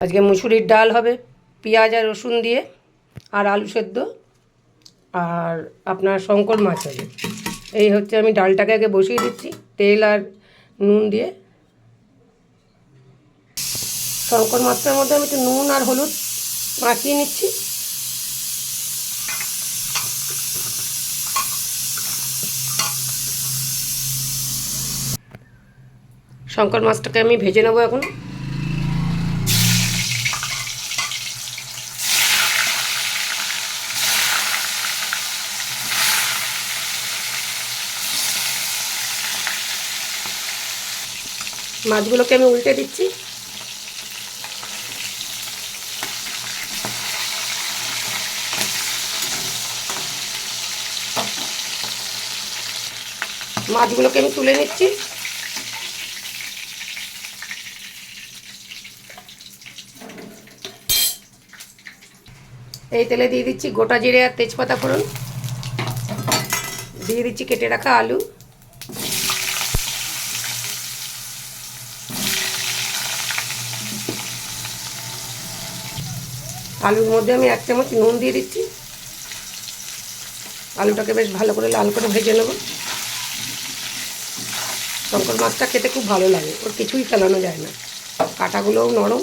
আজকে মুসুরির ডাল হবে পেঁয়াজ আর রসুন দিয়ে, আর আলু সেদ্ধ, আর আপনার শঙ্কর মাছ হবে। এই হচ্ছে, আমি ডালটাকে আগে বসিয়ে দিচ্ছি তেল আর নুন দিয়ে। শঙ্কর মাছটার মধ্যে আমি একটু নুন আর হলুদ মাখিয়ে নিচ্ছি। শঙ্কর মাছটাকে আমি ভেজে নেবো এখন। মাছগুলোকে আমি উল্টে দিচ্ছি। মাছগুলোকে আমি তুলে নিচ্ছি। এই তেলে দিয়ে দিচ্ছি গোটা জিরে আর তেজপাতা ফোড়ন, দিয়ে দিচ্ছি কেটে রাখা আলু, আলুর মধ্যে আমি 1 চামচ নুন দিয়ে দিচ্ছি। আলুটাকে বেশ ভালো করে লাল করে ভেজে নেব। শঙ্কর মাছটা খেতে খুব ভালো লাগে, ওর কিছুই ফেলানো যায় না, কাঁটাগুলোও নরম।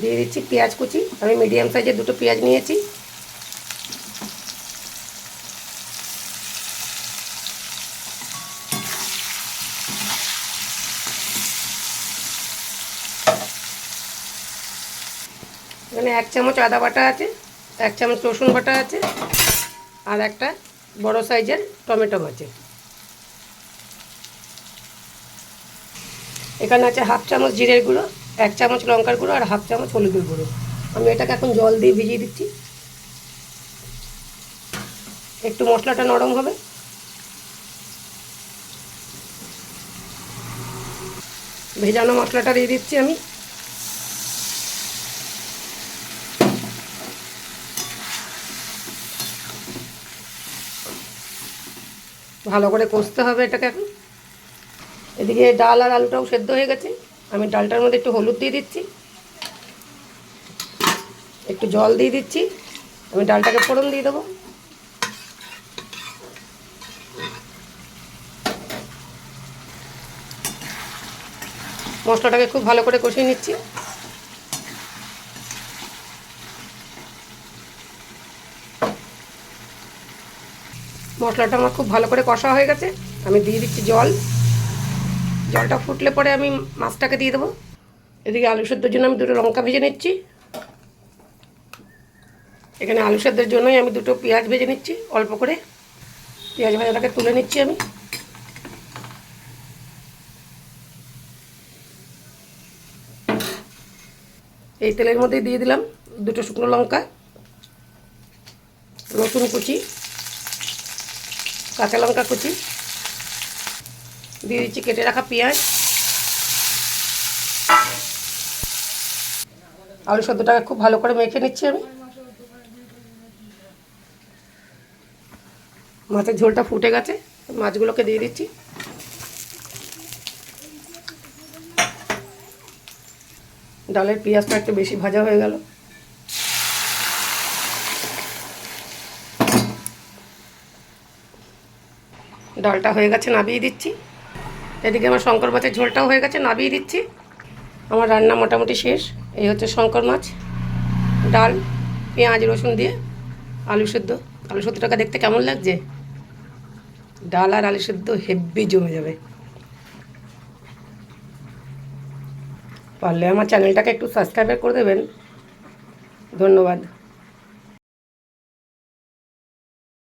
দিয়ে দিচ্ছি পেঁয়াজ কুচি, আমি মিডিয়াম সাইজের 2টো পেঁয়াজ নিয়েছি। এখানে 1 চামচ আদা বাটা আছে, 1 চামচ রসুন বাটা আছে, আর একটা বড় সাইজের টমেটো আছে। এখানে আছে 1/2 চামচ জিরের গুঁড়ো, 1 চামচ লঙ্কার গুঁড়ো আর 1/2 চামচ হলুদের গুঁড়ো। আমি এটাকে এখন জল দিয়ে ভিজিয়ে দিচ্ছি, একটু মশলাটা নরম হবে। ভেজানো মশলাটা দিয়ে দিচ্ছি আমি। ভালো করে কষতে হবে এটাকে এখন। এদিকে ডাল আর আলুটাও সেদ্ধ হয়ে গেছে, আমি ডালটার মধ্যে একটু হলুদ দিয়ে দিচ্ছি, একটু জল দিয়ে দিচ্ছি। আমি ডালটাকে ফোড়ন দিয়ে দেবো। মশলাটাকে খুব ভালো করে কষিয়ে নিচ্ছি। মশলাটা আমার খুব ভালো করে কষা হয়ে গেছে, আমি দিয়ে দিচ্ছি জল। জলটা ফুটলে পরে আমি মাছটাকে দিয়ে দেবো। এদিকে আলু সেদ্ধর জন্য আমি 2টো লঙ্কা ভেজে নিচ্ছি। এখানে আলু সেদ্ধের জন্যই আমি 2টো পেঁয়াজ ভেজে নিচ্ছি অল্প করে। পেঁয়াজ ভাজাটাকে তুলে নিচ্ছি আমি। এই তেলের মধ্যে দিয়ে দিলাম 2টো শুকনো লঙ্কা, রসুন কুচি, কাঁচা লঙ্কা কুচি, দিয়ে দিচ্ছি কেটে রাখা পেঁয়াজ। আলু সেদ্ধটাকে খুব ভালো করে মেখে নিচ্ছি আমি। মাছের ঝোলটা ফুটে গেছে, মাছগুলোকে দিয়ে দিচ্ছি। ডালের পেঁয়াজটা একটু বেশি ভাজা হয়ে গেল। ডালটা হয়ে গেছে, নামিয়ে দিচ্ছি। এদিকে আমার শঙ্কর মাছের ঝোলটাও হয়ে গেছে, নামিয়ে দিচ্ছি। আমার রান্না মোটামুটি শেষ। এই হচ্ছে শঙ্কর মাছ, ডাল, পেঁয়াজ রসুন দিয়ে আলু সেদ্ধ। আলু সেদ্ধটাকে দেখতে কেমন লাগছে? ডাল আর আলু সেদ্ধ হেব্বি জমে যাবে। পারলে আমার চ্যানেলটাকে একটু সাবস্ক্রাইব করে দেবেন। ধন্যবাদ।